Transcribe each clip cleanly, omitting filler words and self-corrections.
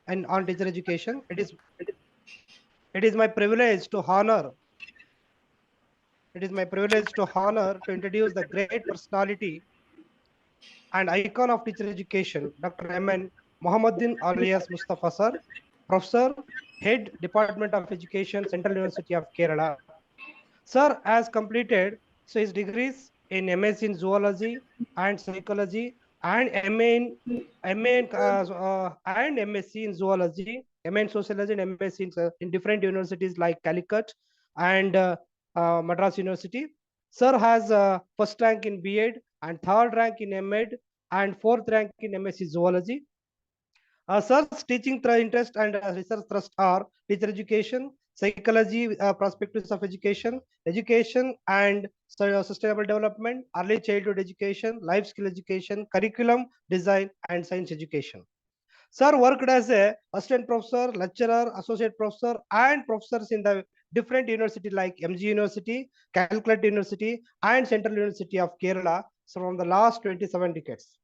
and on teacher education. It is my privilege to honor. It is my privilege to honor to introduce the great personality and icon of teacher education, Dr. M.N. Mohammadin alias Musthafa sir, Professor, Head Department of Education, Central University of Kerala. Sir has completed his degrees in MS in Zoology and Psychology and and MSc in Zoology, MA in Sociology and MSc in different universities like Calicut and Madras University. Sir has first rank in B.Ed and third rank in M.Ed and fourth rank in MSc Zoology. Sir's teaching interest and research thrust are teacher education, psychology, perspectives of education, education and sustainable development, early childhood education, life skill education, curriculum design, and science education. Sir worked as a assistant professor, lecturer, associate professor, and professors in the different universities like MG University, Calcutta University, and Central University of Kerala from the last 27 decades.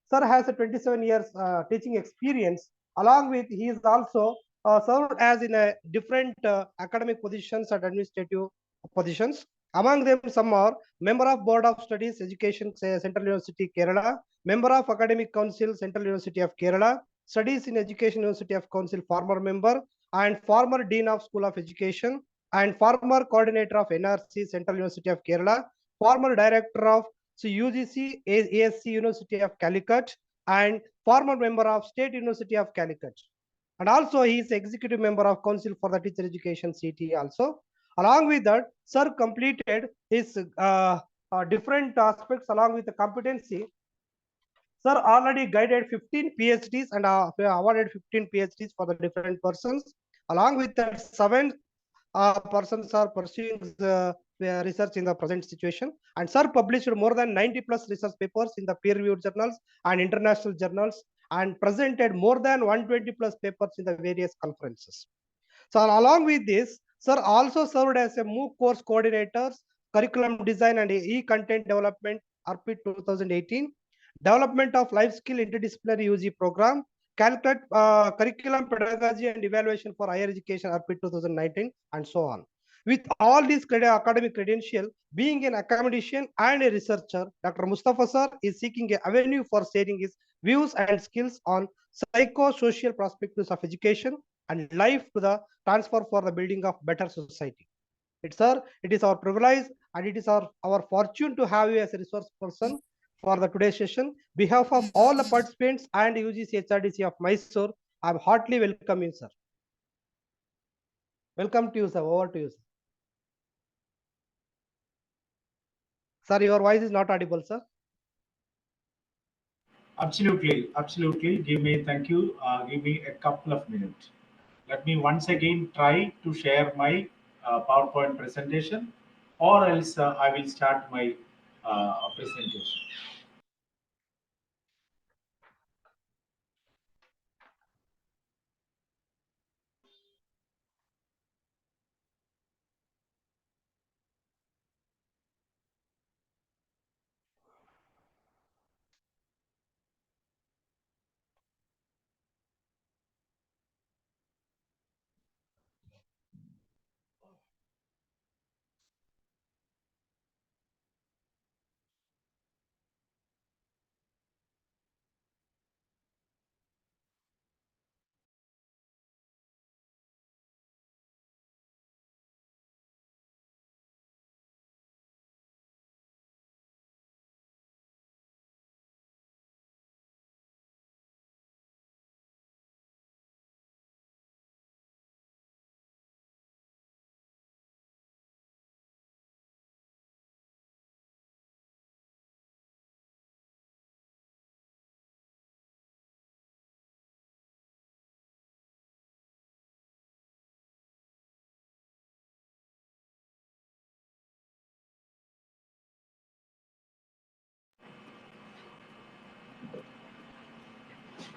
Sir has a 27 years teaching experience. Along with, he is also served as in a different academic positions and administrative positions. Among them, some are member of Board of Studies Education, Central University Kerala, member of Academic Council, Central University of Kerala, Studies in Education University of Council, former member, and former Dean of School of Education, and former coordinator of NRC, Central University of Kerala, former director of UGC-ASC University of Calicut, and former member of State University of Calicut. And also he is executive member of Council for the Teacher Education CT also. Along with that, sir completed his different aspects along with the competency. Sir already guided 15 PhDs and awarded 15 PhDs for the different persons. Along with that, 7 persons are pursuing the research in the present situation. And sir published more than 90 plus research papers in the peer-reviewed journals and international journals and presented more than 120 plus papers in the various conferences. So along with this, sir also served as a MOOC course coordinators, curriculum design and e-content development RP 2018, development of life skill interdisciplinary UG program, calculate curriculum pedagogy and evaluation for higher education RP 2019 and so on. With all these academic credential, being an academician and a researcher, Dr. Musthafa sir is seeking an avenue for sharing his views and skills on psycho-social perspectives of education and life to the transfer for the building of better society. It is our privilege and it is our fortune to have you as a resource person for the today's session. Behalf of all the participants and UGC-HRDC of Mysore, I am heartily welcome you, sir. Welcome to you, sir. Over to you, sir. Sir, your voice is not audible, sir. Absolutely. Thank you. Give me a couple of minutes. Let me once again try to share my PowerPoint presentation, or else I will start my presentation.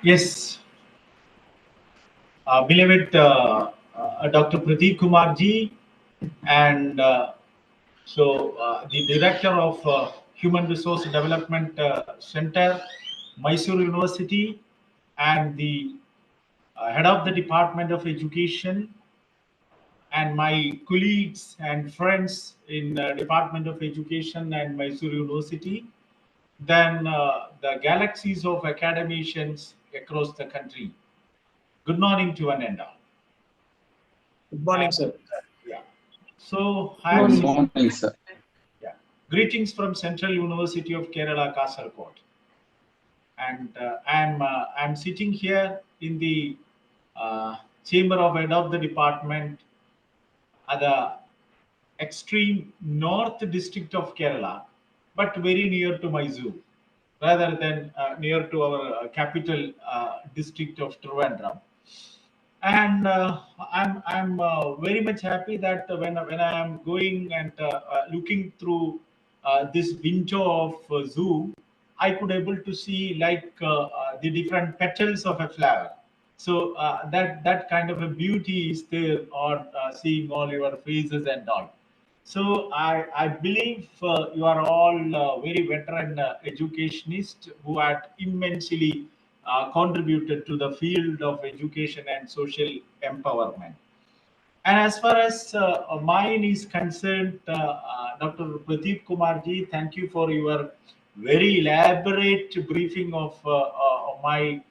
Yes, beloved Dr. Pradeep Kumar ji, and the director of Human Resource Development Center, Mysore University, and the head of the Department of Education, and my colleagues and friends in Department of Education and Mysore University, then the galaxies of academicians across the country. Good morning to one and all. Good morning, And, sir. yeah. So Good morning, sir. yeah. Greetings from Central University of Kerala, Kasaragod. And I'm sitting here in the chamber of head of the department at the extreme north district of Kerala, but very near to Mysore, rather than near to our capital district of Trivandrum. And I'm very much happy that when I am going and looking through this window of Zoom, I could able to see like the different petals of a flower. So that kind of a beauty is there on seeing all your faces and all. So I believe you are all very veteran educationists who had immensely contributed to the field of education and social empowerment. And as far as mine is concerned, Dr. Pradeep Kumarji, thank you for your very elaborate briefing of my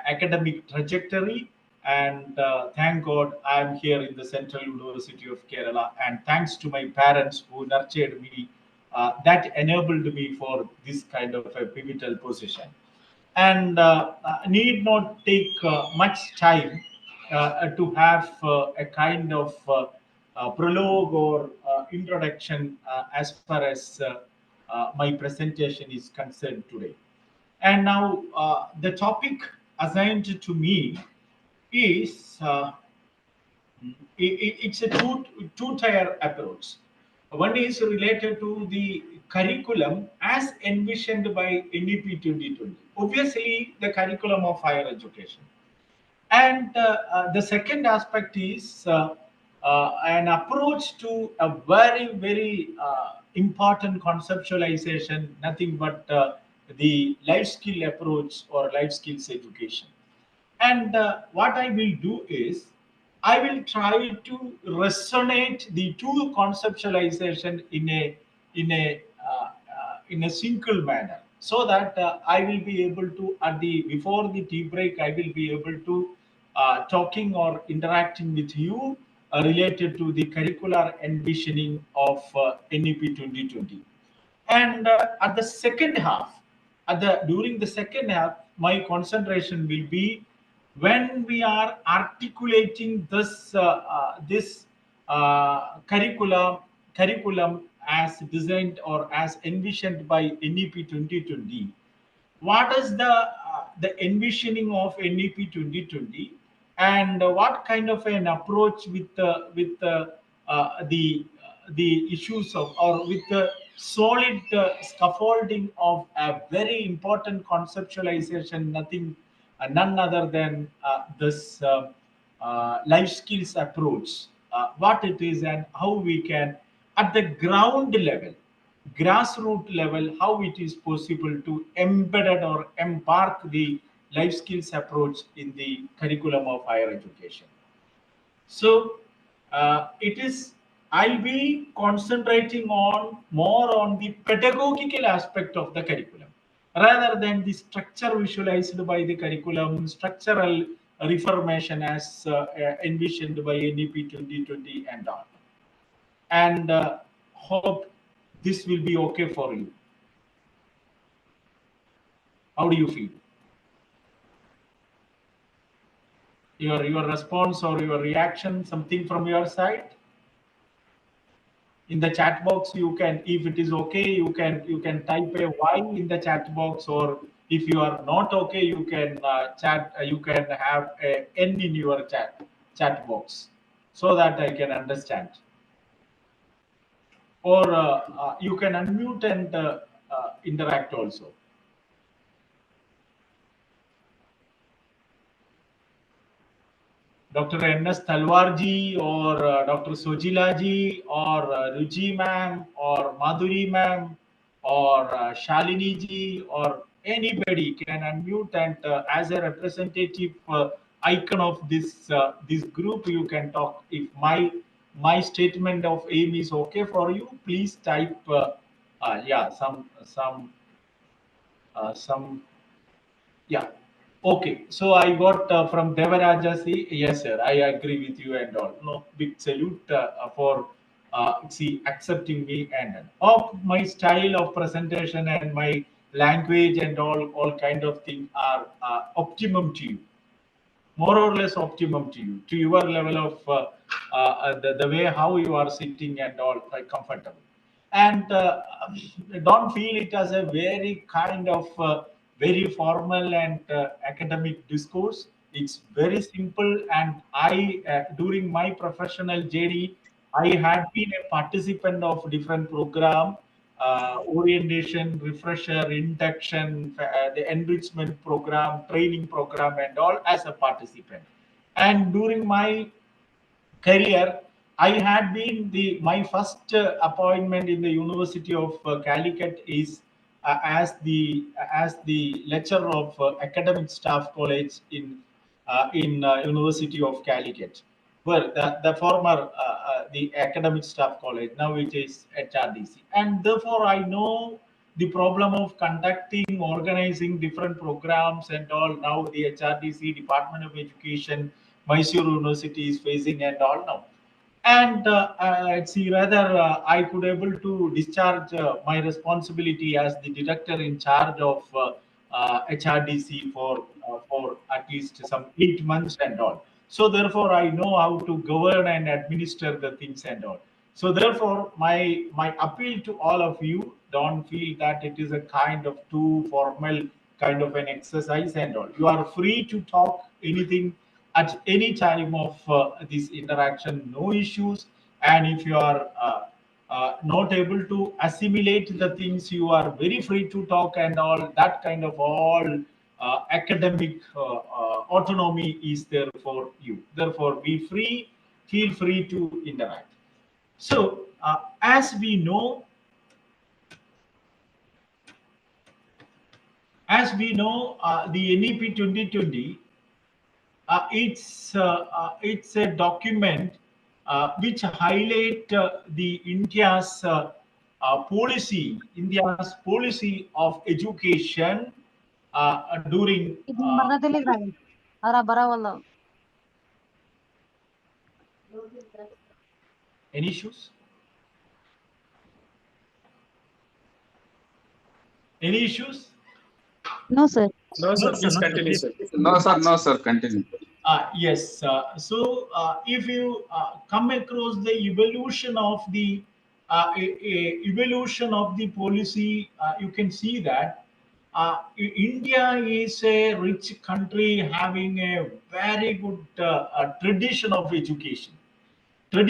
academic trajectory. And thank God I'm here in the Central University of Kerala. And thanks to my parents who nurtured me, that enabled me for this kind of a pivotal position. And need not take much time to have a kind of prologue or introduction as far as my presentation is concerned today. And now the topic assigned to me is it's a two-tier approach. One is related to the curriculum as envisioned by NEP 2020. Obviously, the curriculum of higher education. And the second aspect is an approach to a very important conceptualization, nothing but the life skill approach or life skills education. And what I will do is I will try to resonate the two conceptualization in a single manner, so that I will be able to at the before the tea break I will be able to talking or interacting with you related to the curricular envisioning of NEP 2020. And at the second half, at the during the second half, my concentration will be when we are articulating this curriculum as designed or as envisioned by NEP 2020. What is the envisioning of NEP 2020, and what kind of an approach with the issues of, or with the solid scaffolding of a very important conceptualization, nothing none other than this life skills approach, what it is and how we can at the ground level, grassroots level, how it is possible to embed or embark the life skills approach in the curriculum of higher education. So it is. I'll be concentrating on more on the pedagogical aspect of the curriculum rather than the structure visualized by the curriculum, structural reformation as envisioned by NEP 2020 and all. And hope this will be okay for you. How do you feel? Your response or your reaction, something from your side? In the chat box, you can, if it is okay, you can type a Y in the chat box, or if you are not okay, you can you can have a N in your chat box, so that I can understand. Or you can unmute and interact also. Dr. N.S. Talwarji, or Dr. Sojilaji, or Ruji ma'am, or Madhuri ma'am, or Shalini ji, or anybody can unmute and as a representative icon of this group. You can talk. If my statement of aim is okay for you, please type yeah, some yeah. Okay, so I got from Devaraja C. Yes, sir, I agree with you and all. No, big salute for see accepting me and of my style of presentation and my language and all kind of things are optimum to you, more or less optimum to your level of the way how you are sitting and all comfortable. And don't feel it as a very kind of very formal and academic discourse. It's very simple. And I during my professional journey, I had been a participant of different program, orientation, refresher, induction, the enrichment program, training program, and all as a participant. And during my career, I had been my first appointment in the University of Calicut is as the lecturer of academic staff college in University of Calicut, where the former the academic staff college, now it is HRDC, and therefore I know the problem of conducting, organizing different programs and all. Now the HRDC Department of Education, Mysore University is facing and all now. And see rather I could able to discharge my responsibility as the director in charge of HRDC for at least some 8 months and all. So therefore I know how to govern and administer the things and all. So therefore my appeal to all of you, don't feel that it is a kind of too formal kind of an exercise and all. You are free to talk anything at any time of this interaction, no issues. And if you are not able to assimilate the things, you are very free to talk and all that kind of all academic autonomy is there for you. Therefore, be free, feel free to interact. So, as we know, the NEP 2020, it's a document which highlight the India's policy of education during any issues. Any issues? No, sir. No, sir. Please continue, sir. No, sir. Continue. Yes. So, if you come across the evolution of the policy, you can see that India is a rich country having a very good tradition of education. And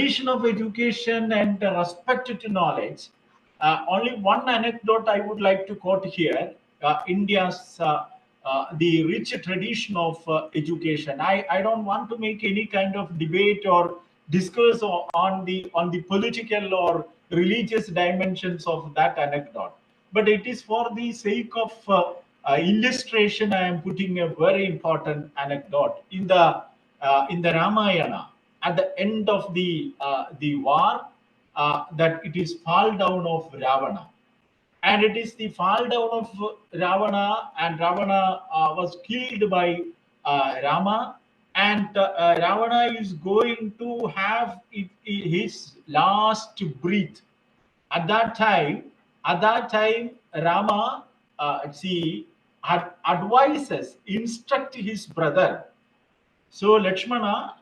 respect to knowledge. Only one anecdote I would like to quote here. India's the rich tradition of education. I don't want to make any kind of debate or discuss on the political or religious dimensions of that anecdote, but it is for the sake of illustration. I am putting a very important anecdote in the Ramayana. At the end of the war, that it is fall down of Ravana, and it is the fall down of Ravana, and Ravana was killed by Rama, and Ravana is going to have his last breath. At that time, Rama advises, instruct his brother. So Lakshmana,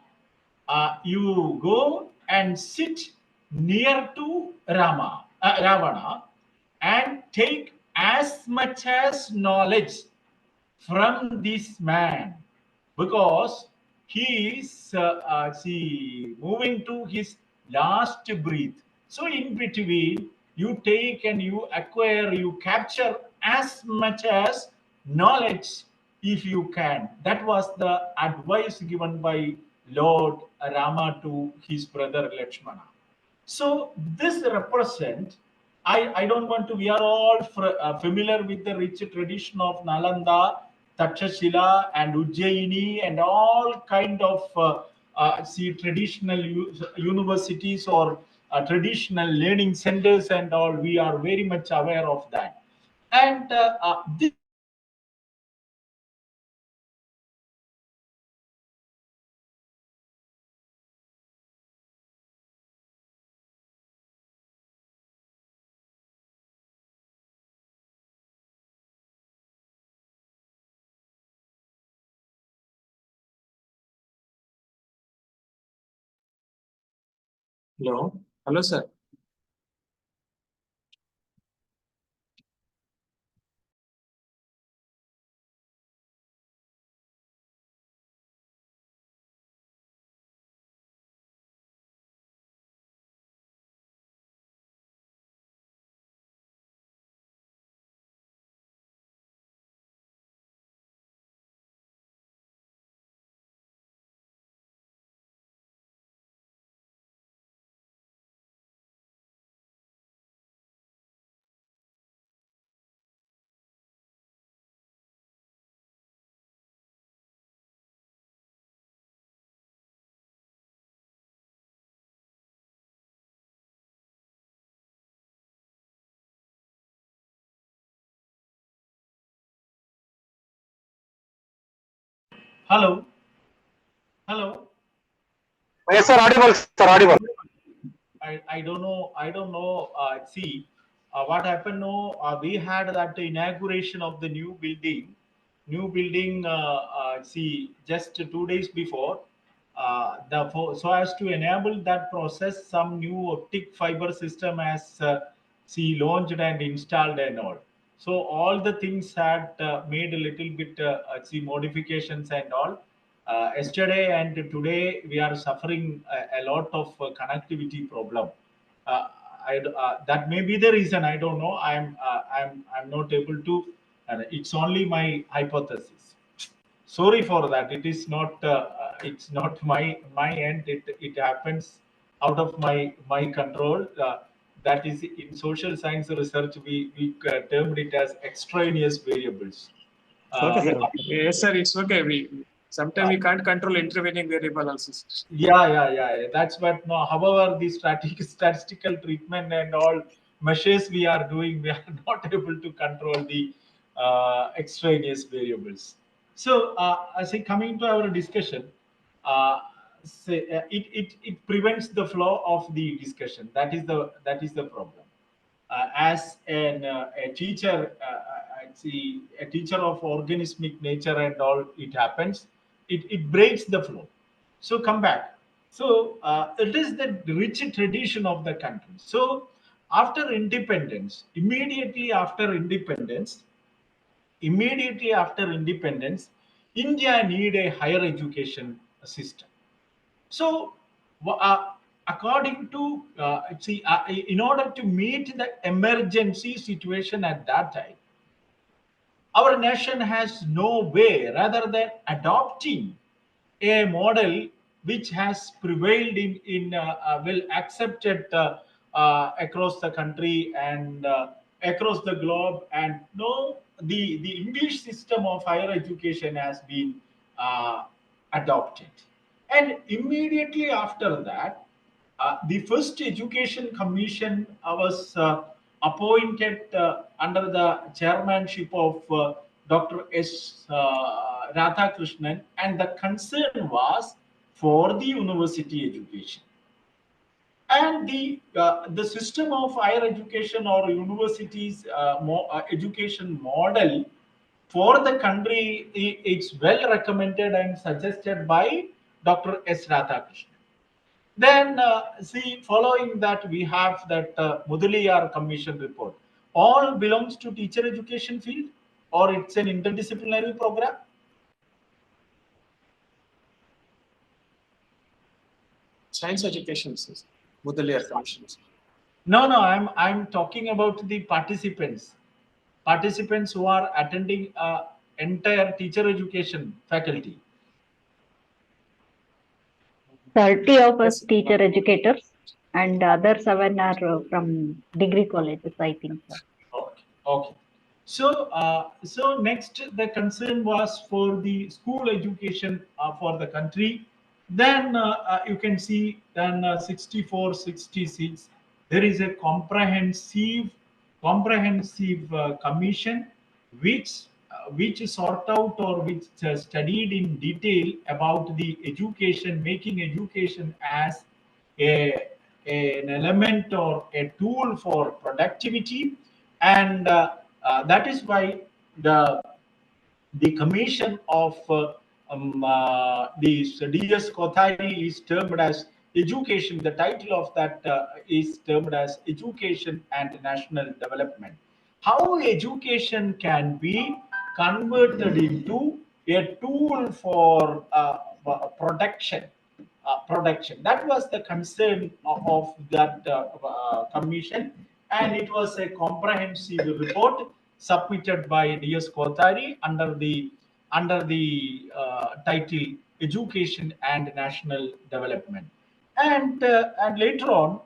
you go and sit near to Ravana, and take as much as knowledge from this man, because he is moving to his last breath. So in between, you take and you acquire, you capture as much as knowledge if you can. That was the advice given by Lord Rama to his brother Lakshmana. So this represents, I don't want to, we are all familiar with the rich tradition of Nalanda Takshashila and Ujjaini and all kind of traditional universities or traditional learning centers and all. We are very much aware of that. And this Hello. Hello, sir. hello, hello. Yes, sir. Audible, sir. Audible. I don't know. I don't know. See, what happened? No, we had that inauguration of the new building. New building. See, just 2 days before. So as to enable that process, some new optic fiber system has launched and installed and all. So all the things had made a little bit modifications and all. Yesterday and today we are suffering a lot of connectivity problem. Uh, that may be the reason. I don't know. I'm not able to. It's only my hypothesis. Sorry for that. It is not. It's not my end. It happens out of my control. That is in social science research we termed it as extraneous variables. Okay, Uh, sir. Yes, sir. It's okay. We sometimes we can't control intervening variable also. yeah. That's what. No, however, the statistical treatment and all measures we are doing, we are not able to control the extraneous variables. So, say coming to our discussion, it prevents the flow of the discussion. That is the problem. As a teacher, I see a teacher of organismic nature and all, it happens. It breaks the flow. So come back. So it is the rich tradition of the country. So after independence, immediately after independence, India need a higher education system. So, according to in order to meet the emergency situation at that time, our nation has no way rather than adopting a model which has prevailed in well accepted across the country and across the globe, and no, the English system of higher education has been uh, adopted. And immediately after that, the first education commission was appointed under the chairmanship of Dr. S. Radhakrishnan, and the concern was for the university education. And the system of higher education or universities education model for the country, it's well recommended and suggested by Dr. S. Radhakrishnan. Then, following that, we have that Mudaliar Commission report. All belongs to teacher education field, or it's an interdisciplinary program? Science education, sir. Mudaliar commissions. No. I'm talking about the participants who are attending entire teacher education faculty. 30 of us Yes. teacher educators and other 7 are from degree colleges, I think. Sir. Okay. So next, the concern was for the school education for the country. Then you can see then 64, 66. There is a comprehensive commission which sort out or which studied in detail about the education, making education as a, an element or a tool for productivity, and that is why the the commission of the DS Kothari is termed as education. The title of that is termed as education and national development. How education can be converted into a tool for production. That was the concern of that commission, and it was a comprehensive report submitted by DS Kothari under the title Education and National Development. And later on,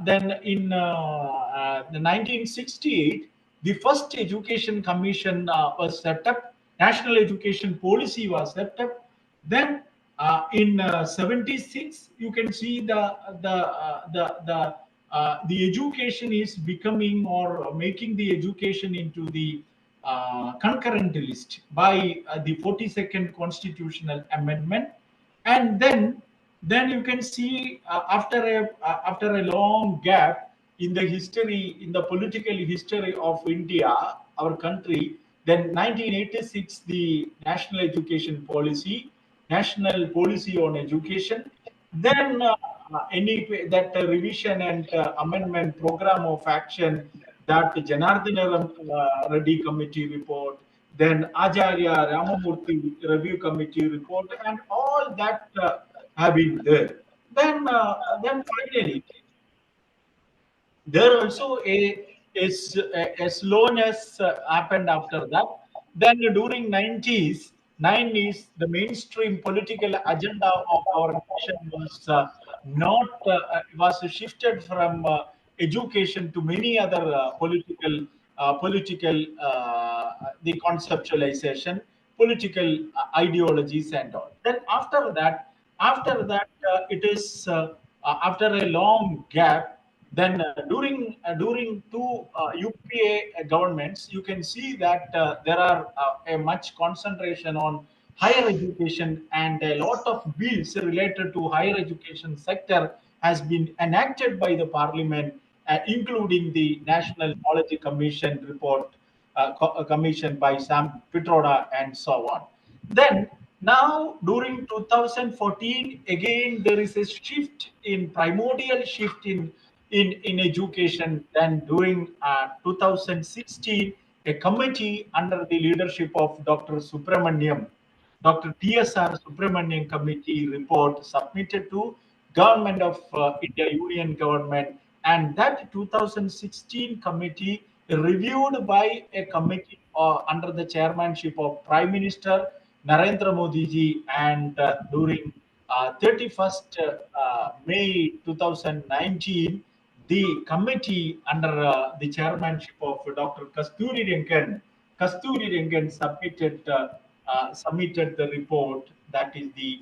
then in the 1968, the first education commission was set up. National education policy was set up. Then in 76, you can see the education is becoming or making the education into the concurrent list by the 42nd constitutional amendment. And then you can see after a long gap in the history, in the political history of India, our country, then 1986, the national policy on education. Then that revision and amendment program of action, that Janardhan Reddy committee report, then Acharya Ramamurthy review committee report, and all that have been there. Then finally, there also a slowness happened after that. Then during 90s the mainstream political agenda of our nation was not was shifted from education to many other political the conceptualization, political ideologies and all. Then after that it is after a long gap, then during two UPA governments, you can see that there are a much concentration on higher education, and a lot of bills related to higher education sector has been enacted by the parliament, including the National Policy Commission report, commissioned by Sam Pitroda and so on. Then now during 2014, again there is a shift in primordial shift in education. Then during 2016, a committee under the leadership of Dr. TSR Subramanian committee report submitted to government of India Union government, and that 2016 committee reviewed by a committee under the chairmanship of Prime Minister Narendra Modi ji, and during 31st May 2019, the committee under the chairmanship of Dr. Kasturi Rengan submitted the report, that is the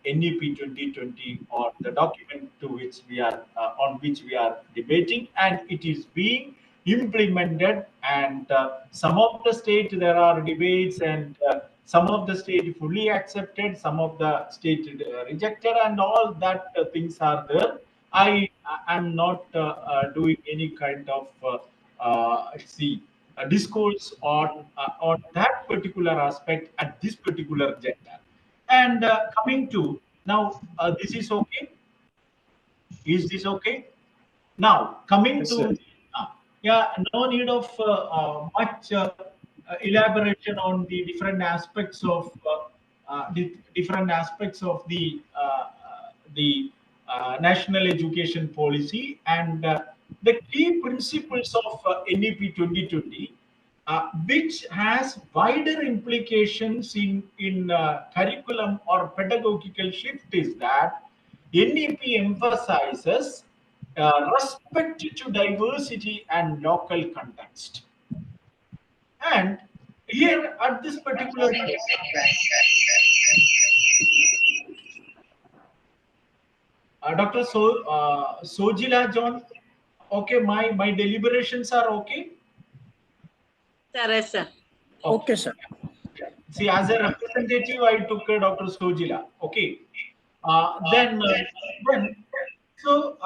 NEP 2020, or the document to which we are on which we are debating, and it is being implemented. And some of the state there are debates, and some of the state fully accepted, some of the state rejected, and all that things are there. I am not doing any kind of discourse on that particular aspect at this particular gender. And coming to now, this is okay. Is this okay? Now coming Yes, to sir. yeah, no need of much elaboration on the different aspects of the national education policy, and the key principles of NEP 2020, which has wider implications in curriculum or pedagogical shift, is that NEP emphasizes respect to diversity and local context. And here at this particular Dr. Sojila John, okay, my deliberations are okay. Yes, sir. Okay, sir. See, as a representative, I took Dr. Sojila. Okay. Then, so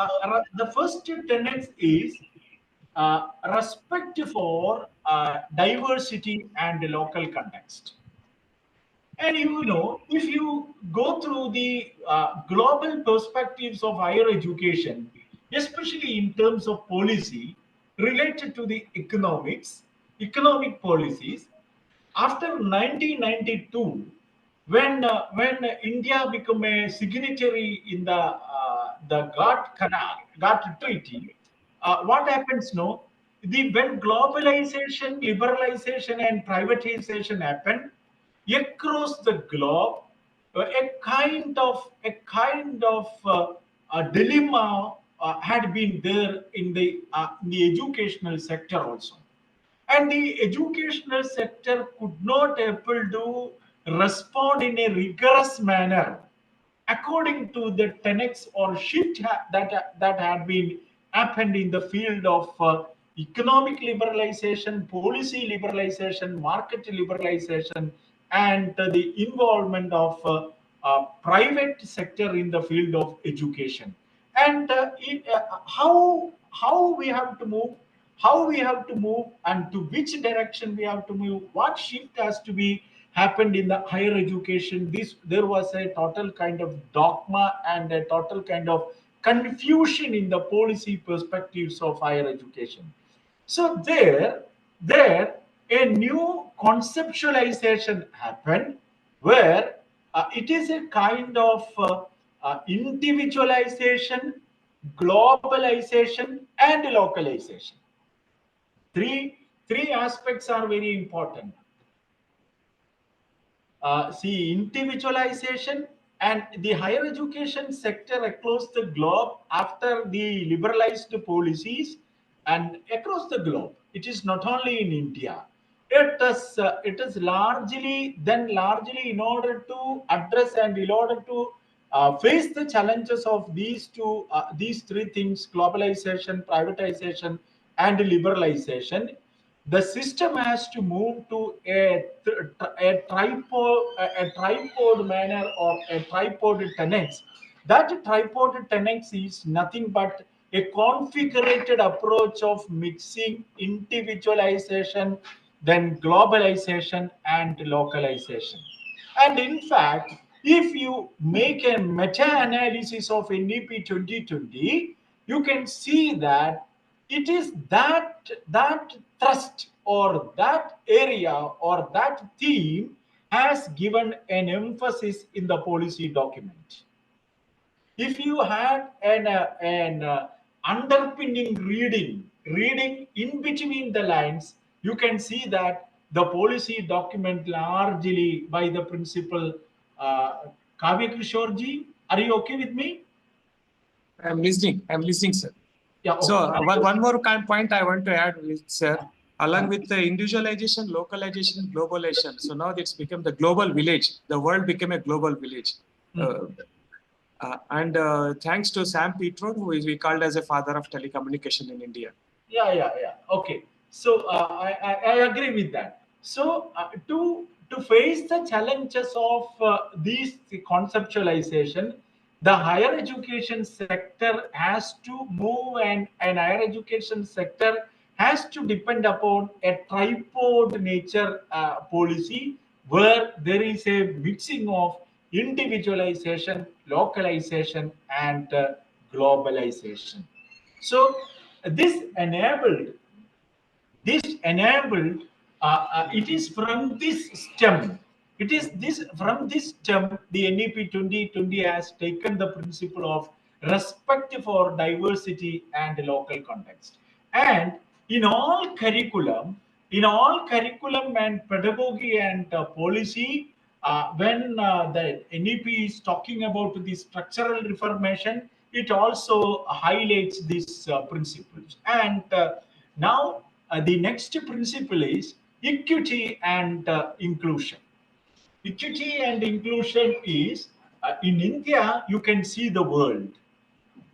the first tenet is respect for diversity and local context. And you know, if you go through the global perspectives of higher education, especially in terms of policy related to the economic policies, after 1992, when India became a signatory in the GATT treaty, what happens now? When globalization, liberalization, and privatization happened across the globe, a kind of a dilemma had been there in the educational sector also, and the educational sector could not able to respond in a rigorous manner according to the tenets or shift that had been happened in the field of economic liberalization, policy liberalization, market liberalization, and the involvement of private sector in the field of education. And how we have to move, and to which direction we have to move, what shift has to be happened in the higher education. There was a total kind of dogma and a total kind of confusion in the policy perspectives of higher education. So there a new conceptualization happened where it is a kind of individualization, globalization, and localization. Three aspects are very important. See, individualization and the higher education sector across the globe after the liberalized policies and across the globe. It is not only in India. It is largely in order to address and in order to face the challenges of these three things: globalization, privatization, and liberalization. The system has to move to a tripod manner or a tripod tenets. That tripod tenets is nothing but a configurated approach of mixing individualization, then globalization, and localization. And in fact, if you make a meta-analysis of NEP 2020, you can see that it is that thrust or that area or that theme has given an emphasis in the policy document. If you had an underpinning reading in between the lines, you can see that the policy document largely by the principal Kavya Kishorji. Are you okay with me? I'm listening, sir. Yeah. Okay. So one more point I want to add, sir, along with the individualization, localization, globalization. So now it's become the global village. The world became a global village. And thanks to Sam Petro, who is we called as a father of telecommunication in India. Yeah. Okay. So I agree with that. So to face the challenges of these conceptualization, the higher education sector has to move, and higher education sector has to depend upon a tripod nature policy where there is a mixing of individualization, localization, and globalization. So this enabled it is from this stem, the NEP 2020 has taken the principle of respect for diversity and local context. And in all curriculum and pedagogy and policy, when the NEP is talking about the structural reformation, it also highlights these principles. And now the next principle is equity and inclusion. Equity and inclusion is in India, you can see the world.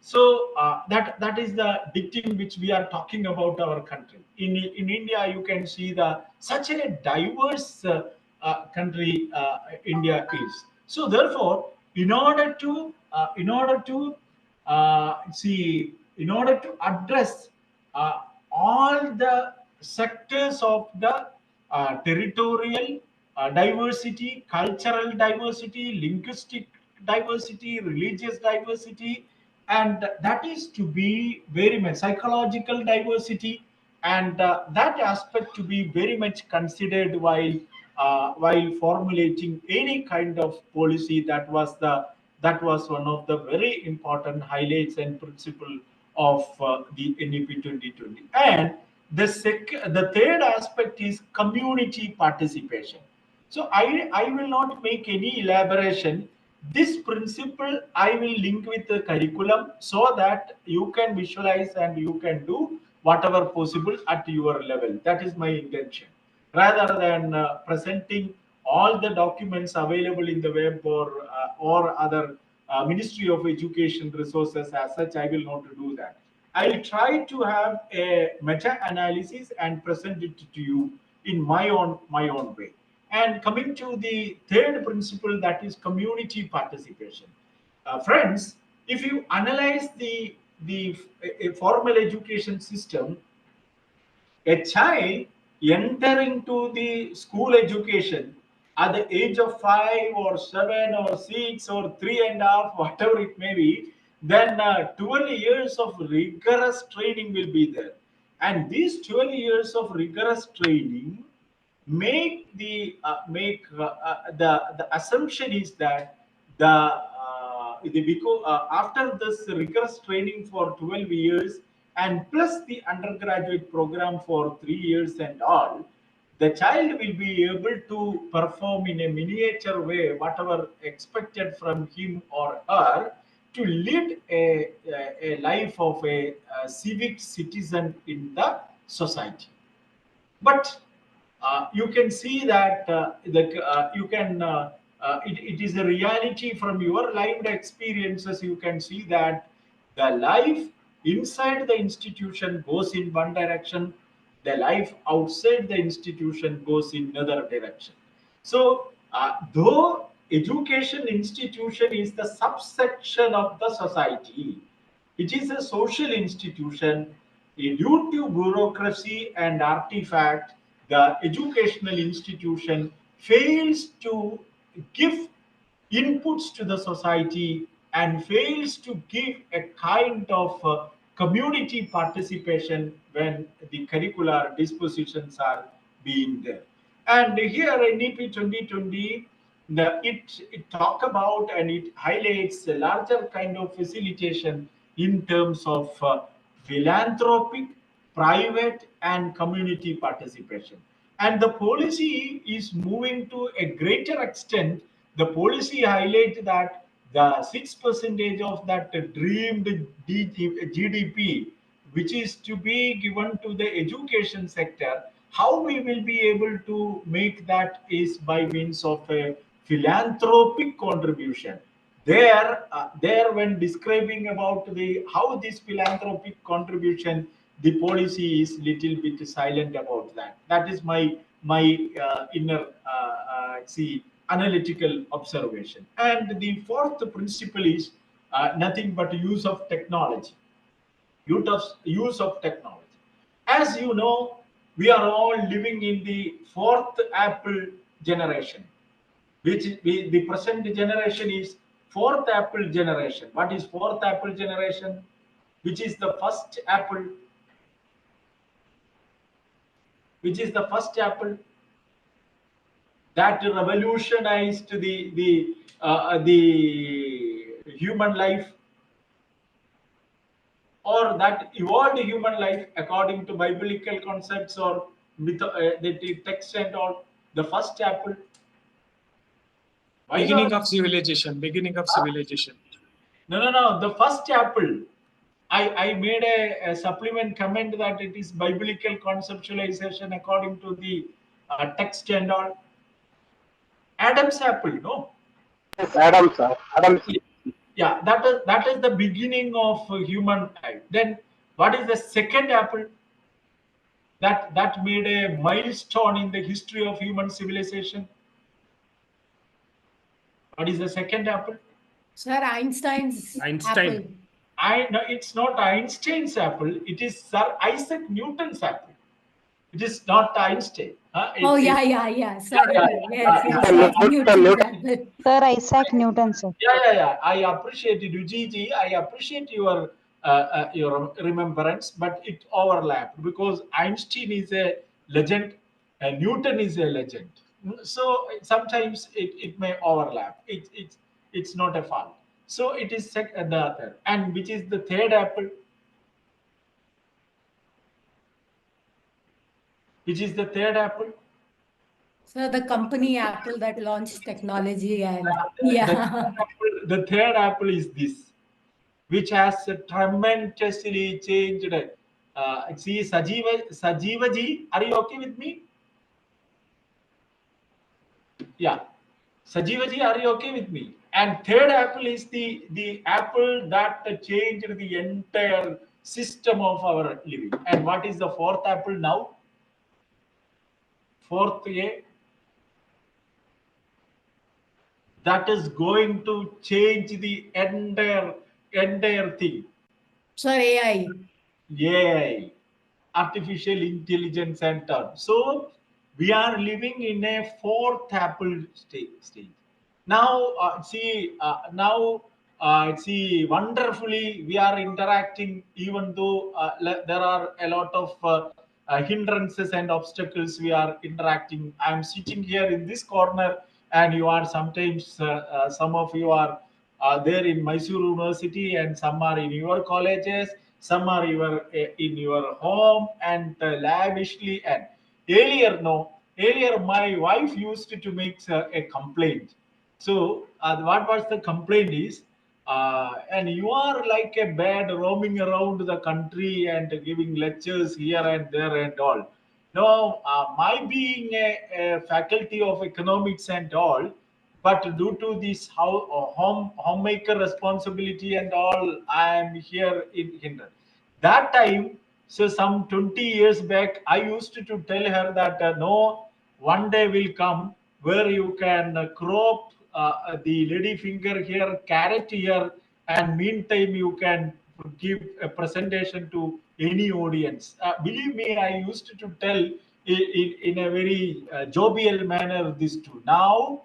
So that is the dictum which we are talking about our country. In India, you can see the such a diverse country India is. So therefore, in order to address all the sectors of the territorial diversity, cultural diversity, linguistic diversity, religious diversity, and that is to be very much psychological diversity, and that aspect to be very much considered while formulating any kind of policy. That was one of the very important highlights and principle of the NEP 2020. And the third aspect is community participation. So I will not make any elaboration. This principle I will link with the curriculum so that you can visualize and you can do whatever possible at your level. That is my intention. Rather than presenting all the documents available in the web or other Ministry of Education resources as such, I will not do that. I'll try to have a meta-analysis and present it to you in my own way. And coming to the third principle, that is community participation. Friends, if you analyze the formal education system, a child entering to the school education at the age of 5 or 7 or 6 or 3.5, whatever it may be, then 12 years of rigorous training will be there. And these 12 years of rigorous training the assumption is that after this rigorous training for 12 years and plus the undergraduate program for 3 years and all, the child will be able to perform in a miniature way whatever expected from him or her to lead a life of a civic citizen in the society. But you can see that it is a reality from your lived experiences. You can see that the life inside the institution goes in one direction, the life outside the institution goes in another direction. So though education institution is the subsection of the society, it is a social institution. Due to bureaucracy and artifact, the educational institution fails to give inputs to the society and fails to give a kind of community participation when the curricular dispositions are being there. And here NEP 2020, it talk about and it highlights a larger kind of facilitation in terms of philanthropic, private, and community participation. And the policy is moving to a greater extent. The policy highlights that the 6% of that dreamed GDP, which is to be given to the education sector, how we will be able to make that is by means of a philanthropic contribution. There when describing about the how this philanthropic contribution, the policy is little bit silent about that. That is my inner analytical observation. And the fourth principle is nothing but use of technology. Use of technology. As you know, we are all living in the fourth Apple generation, which the present generation is fourth Apple generation. What is fourth Apple generation? Which is the first Apple? Which is the first Apple that revolutionized the human life, or that evolved human life according to biblical concepts or the text and all. The first Apple. Beginning of civilization. Beginning of civilization. No. The first Apple. I made a supplement comment that it is biblical conceptualization according to the text and all. Adam's apple, no? Yes, Adam, sir. Adam. Yeah, that is the beginning of human life. Then what is the second apple? That made a milestone in the history of human civilization. What is the second apple? Sir, Einstein's Einstein. apple. No, it's not Einstein's apple. It is Sir Isaac Newton's apple. It is not Einstein. Oh, yeah. Sorry. yeah, Yes, yeah, yes. Newton's Newton. apple. Sir Isaac Newton, sir. Yeah. I appreciate it, UGC. I appreciate your remembrance, but it overlapped because Einstein is a legend and Newton is a legend. So sometimes it may overlap. It's not a fault. So it is the other. And which is the third apple? Which is the third apple? So the company Apple that launched technology and yeah. The third apple is this, which has tremendously changed. See, Sajiva ji, are you okay with me? Yeah. Sajiva ji, are you okay with me? And third apple is the apple that changed the entire system of our living. And what is the fourth apple now? Fourth A. That is going to change the entire thing. So AI. AI, artificial intelligence and term. So we are living in a fourth apple stage. Now see wonderfully we are interacting, even though there are a lot of hindrances and obstacles. We are interacting. I'm sitting here in this corner, and you are sometimes some of you are there in Mysore University, and some are in your colleges, some are in your home, and lavishly. And earlier my wife used to make a complaint. So what was the complaint is, and you are like a bird roaming around the country and giving lectures here and there and all. No, my being a faculty of economics and all, but due to this homemaker responsibility and all, I am here in Hinder. That time, so some 20 years back, I used to tell her that no, one day will come where you can crop the lady finger here, carrot here, and meantime you can give a presentation to any audience. Believe me, I used to tell in a very jovial manner this too. Now,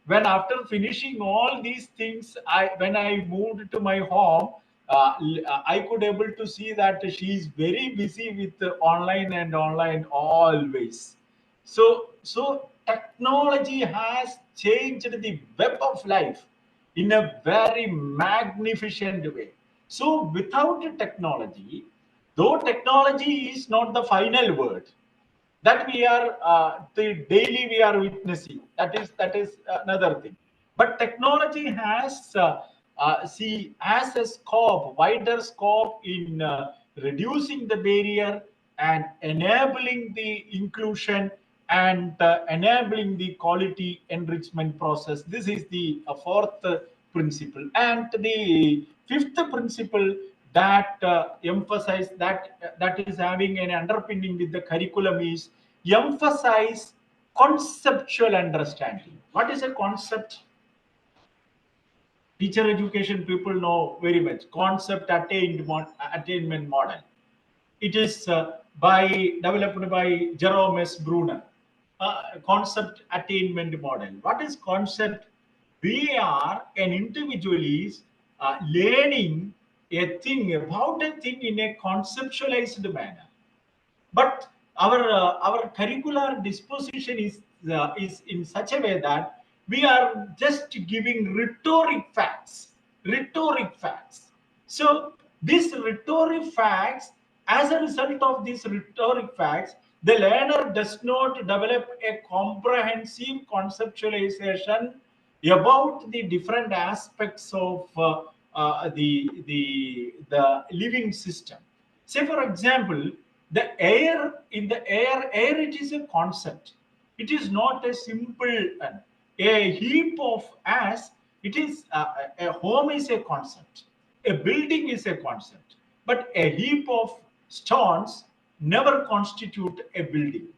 when after finishing all these things, when I moved to my home, I could able to see that she is very busy with online and online always. So technology has changed the web of life in a very magnificent way. So without technology, though technology is not the final word, that we are the daily we are witnessing, that is another thing, but technology has has a scope, wider scope in reducing the barrier and enabling the inclusion and enabling the quality enrichment process. This is the fourth principle. And the fifth principle that emphasize that is having an underpinning with the curriculum is emphasize conceptual understanding. What is a concept? Teacher education people know very much. Concept attainment model. It is developed by Jerome S. Bruner. Concept attainment model. What is concept? We are an individual is learning a thing about a thing in a conceptualized manner. But our curricular disposition is in such a way that we are just giving rhetoric facts. So these rhetoric facts, as a result of these rhetoric facts, the learner does not develop a comprehensive conceptualization about the different aspects of the living system. Say, for example, The air, in the air, it is a concept. It is not a simple, a heap of ash. It is a home is a concept. A building is a concept. But a heap of stones never constitute a building.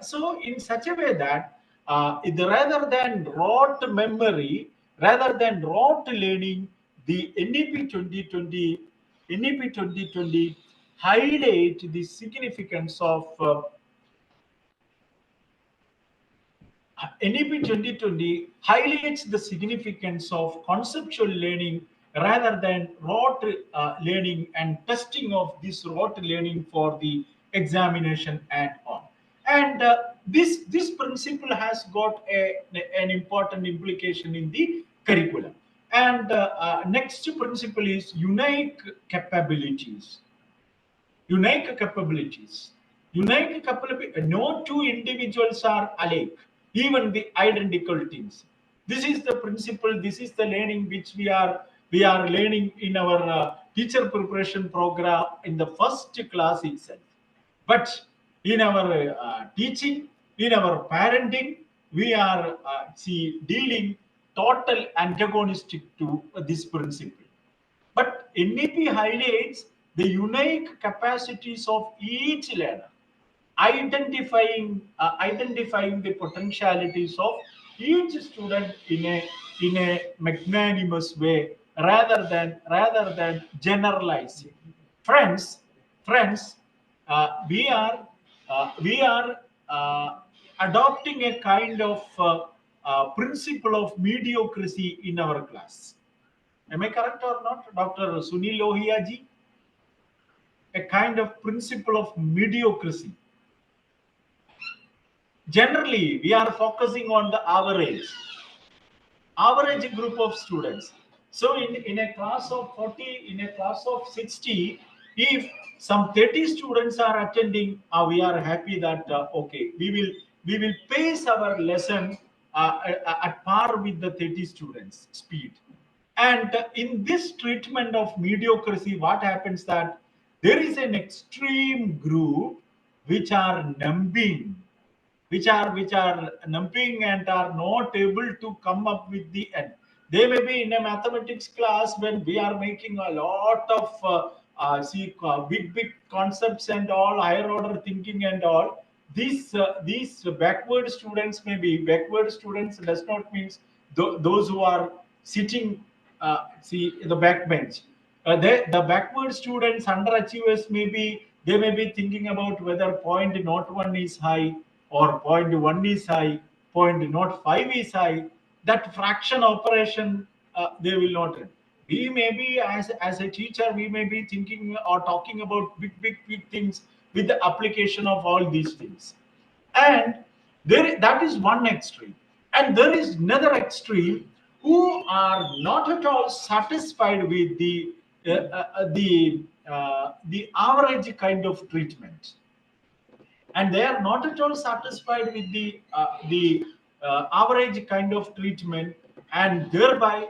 So in such a way that rather than rote memory, rather than rote learning, the NEP 2020 highlight the significance of NEP 2020 highlights the significance of conceptual learning rather than rote learning and testing of this rote learning for the examination and on. And this principle has got an important implication in the curriculum. And next principle is unique capabilities. Unique capabilities. Unique capability. No two individuals are alike, even the identical things. This is the principle. This is the learning which we are learning in our teacher preparation program in the first class itself. But in our teaching, in our parenting, we are dealing total antagonistic to this principle. But NEP highlights the unique capacities of each learner, identifying the potentialities of each student in a magnanimous way, rather than generalizing. Friends, we are adopting a kind of principle of mediocrity in our class. Am I correct or not, Dr. Sunil Lohia ji? A kind of principle of mediocrity. Generally, we are focusing on the average group of students. So in a class of 40, in a class of 60, if some 30 students are attending, we are happy that okay, we will pace our lesson at par with the 30 students speed. And in this treatment of mediocrity, what happens that there is an extreme group which are numbing, which are numbing and are not able to come up with the end. They may be in a mathematics class when we are making a lot of big concepts and all, higher order thinking and all. These backward students may be backward students. Does not mean those who are sitting the backbench. The backward students, underachievers, they may be thinking about whether point not one is high or point one is high, point not five is high. That fraction operation they will not run. We may be as a teacher, we may be thinking or talking about big things with the application of all these things. And that is one extreme. And there is another extreme who are not at all satisfied with the average kind of treatment, and they are not at all satisfied with the average kind of treatment, and thereby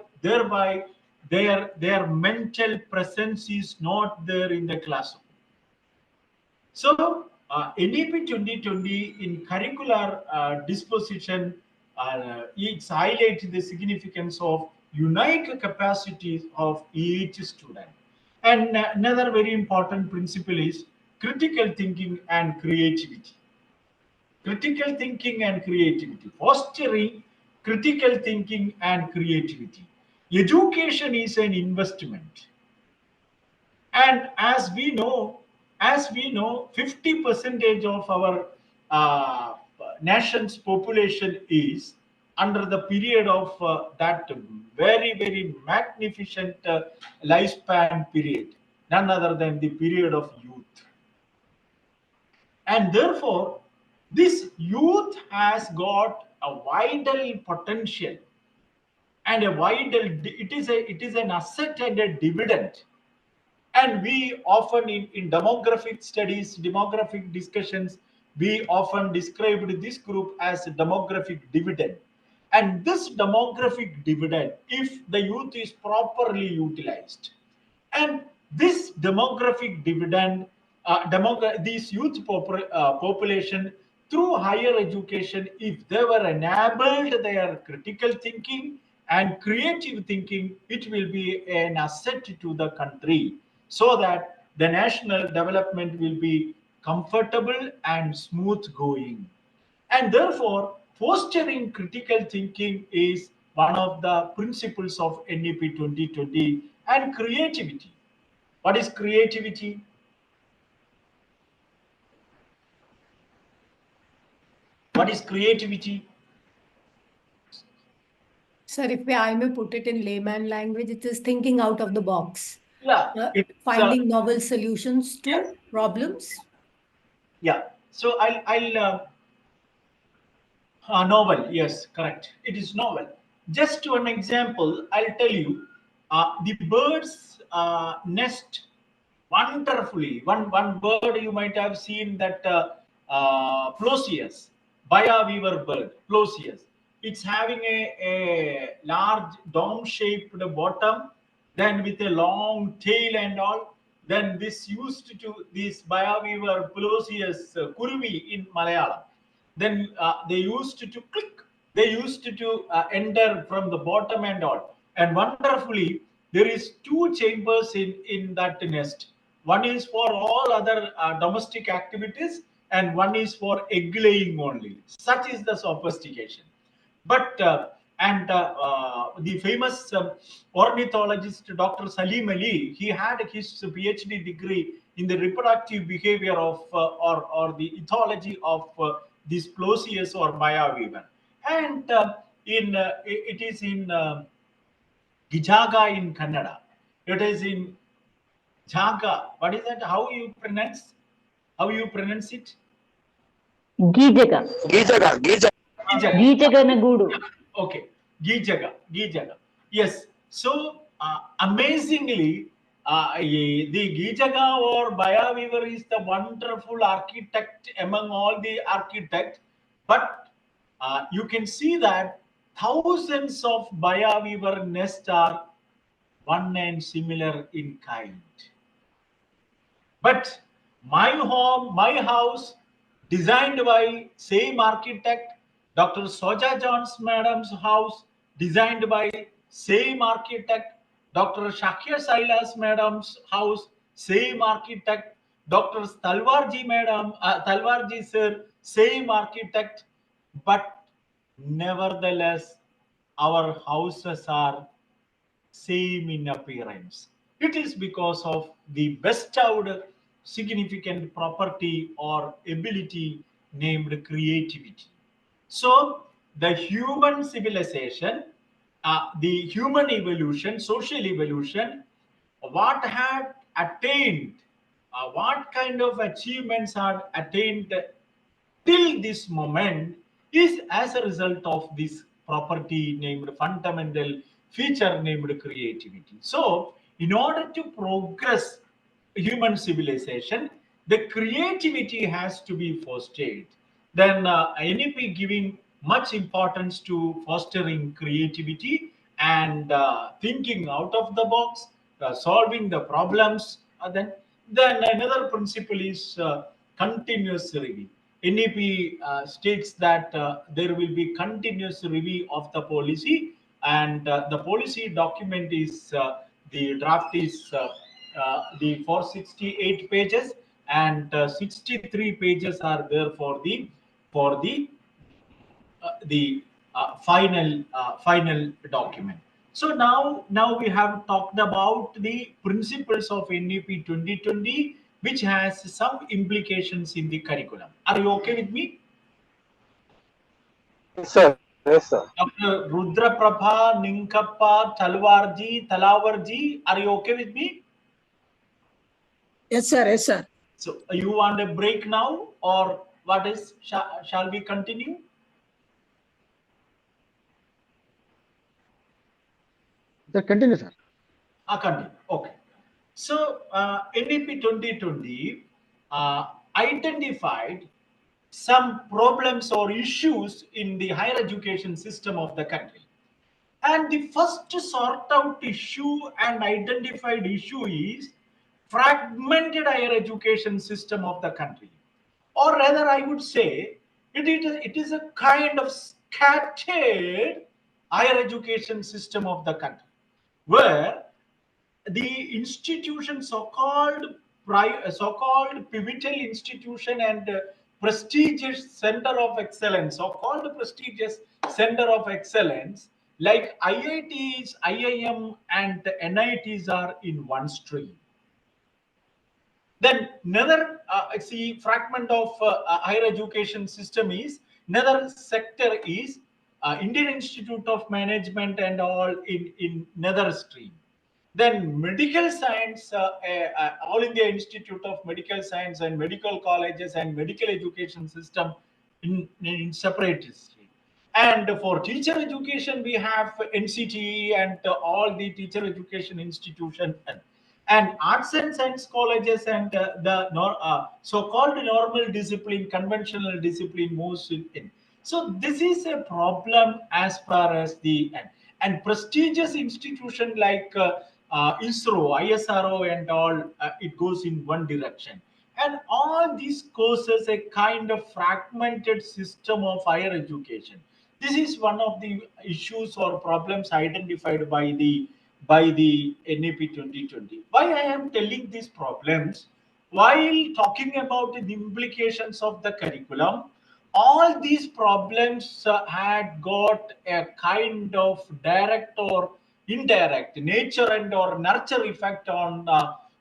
their mental presence is not there in the classroom. So NEP 2020 in curricular disposition, it highlights the significance of unique capacities of each student. And another very important principle is critical thinking and creativity. Critical thinking and creativity, fostering critical thinking and creativity. Education is an investment. And as we know, 50% of our nation's population is under the period of that very magnificent lifespan period, none other than the period of youth. And therefore, this youth has got a vital potential and a vital, it is an asset and a dividend. And we often in demographic studies, demographic discussions, we often described this group as a demographic dividend. And this demographic dividend, if the youth is properly utilized, and this demographic dividend these youth population through higher education, if they were enabled their critical thinking and creative thinking, it will be an asset to the country, so that the national development will be comfortable and smooth going. And therefore, fostering critical thinking is one of the principles of NEP 2020. And creativity. What is creativity? What is creativity? Sir, if I may put it in layman language, it is thinking out of the box. Yeah, it's Finding novel solutions to yes. problems. Yeah. So novel. Yes, correct. It is novel. Just one example, I'll tell you. The birds nest wonderfully. One bird you might have seen, that Plosius, Baya weaver bird, Plosius. It's having a large dome-shaped bottom, then with a long tail and all. Then this used to this Baya weaver Plosius Kurvi in Malayalam. Then they used to click. They used to enter from the bottom and all. And wonderfully, there is two chambers in that nest. One is for all other domestic activities, and one is for egg laying only. Such is the sophistication. But the famous ornithologist Dr. Salim Ali, he had his PhD degree in the reproductive behavior of or the ethology of these Plosius or Maya weaver. And it is in Gijaga in Kannada. It is in Jaga. What is that? How you pronounce? How you pronounce it? Gijaga. Gijaga. Gijagana Gudu. Okay, Gijaga. Yes. So amazingly, the Gijaga or Baya weaver is the wonderful architect among all the architects. But you can see that thousands of Baya weaver nests are one and similar in kind. But my home, my house, designed by same architect, Dr. Soja Jones Madam's house, designed by same architect, Dr. Shakya Sailas Madam's house, same architect, Dr. Talwarji Madam, Talwarji sir, same architect, but nevertheless, our houses are same in appearance. It is because of the bestowed significant property or ability named creativity. So, the human civilization, the human evolution, social evolution, what had attained, what kind of achievements had attained till this moment is as a result of this property named fundamental feature named creativity. So, in order to progress human civilization, the creativity has to be fostered. Then NEP giving much importance to fostering creativity and thinking out of the box, solving the problems. Then another principle is continuous review. NEP states that there will be continuous review of the policy, and the policy document is the draft is the 468 pages, and 63 pages are there for the final document. So now we have talked about the principles of NEP 2020, which has some implications in the curriculum. Are you okay with me? Yes, sir. Yes, sir. Dr. Rudra Prabha, Ninkappa, Talavarji, are you okay with me? Yes, sir. Yes, sir. So you want a break now, or what is? Shall we continue? Sir, continue, sir. Continue. Okay. So NEP 2020 identified some problems or issues in the higher education system of the country. And the first sort out issue and identified issue is fragmented higher education system of the country, or rather I would say it is a kind of scattered higher education system of the country, where the institution, so-called pivotal institution and prestigious center of excellence, so-called prestigious center of excellence like IITs, IIM, and NITs are in one stream. Then another fragment of higher education system is another sector is Indian Institute of Management and all in another stream. Then medical science, All India Institute of Medical Science and medical colleges and medical education system in separate stream. And for teacher education, we have NCTE and all the teacher education institution and arts and science colleges and so-called normal discipline, conventional discipline moves in. So this is a problem as far as the and prestigious institution like ISRO, ISRO, and all, it goes in one direction. And all this causes a kind of fragmented system of higher education. This is one of the issues or problems identified by the NAP 2020. Why I am telling these problems? While talking about the implications of the curriculum, all these problems had got a kind of direct or indirect nature and or nurture effect on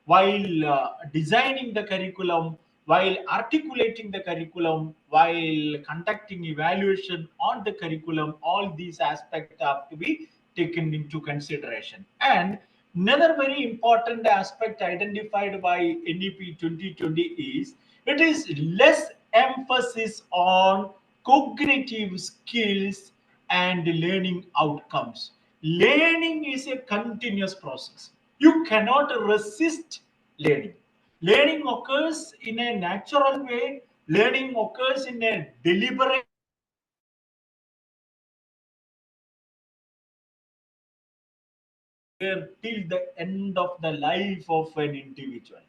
while designing the curriculum, while articulating the curriculum, while conducting evaluation on the curriculum. All these aspects have to be taken into consideration. And another very important aspect identified by NEP 2020 is it is less emphasis on cognitive skills and learning outcomes. Learning is a continuous process. You cannot resist learning. Learning occurs in a natural way. Learning occurs in a deliberate till the end of the life of an individual.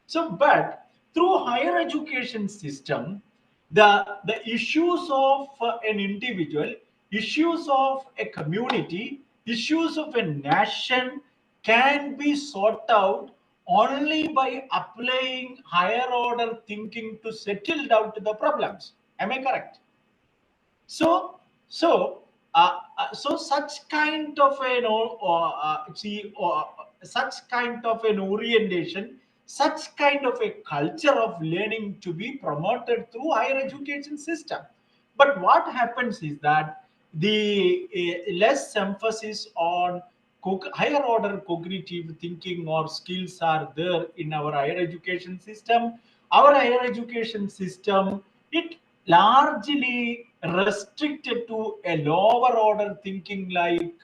So, but through higher education system, the issues of an individual, issues of a community, issues of a nation can be sought out only by applying higher order thinking to settle down to the problems. Am I correct? So, so such kind of such kind of an orientation, such kind of a culture of learning to be promoted through higher education system. But what happens is that the less emphasis on higher order cognitive thinking or skills are there in our higher education system. Our higher education system, it largely restricted to a lower order thinking like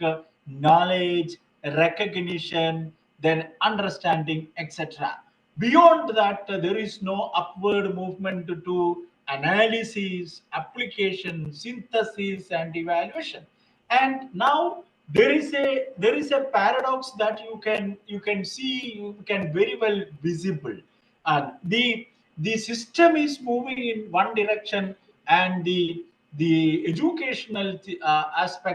knowledge, recognition, then understanding, etc. Beyond that, there is no upward movement to analysis, application, synthesis, and evaluation. And now there is a paradox that you can see, you can very well visible, and the system is moving in one direction, and the educational aspect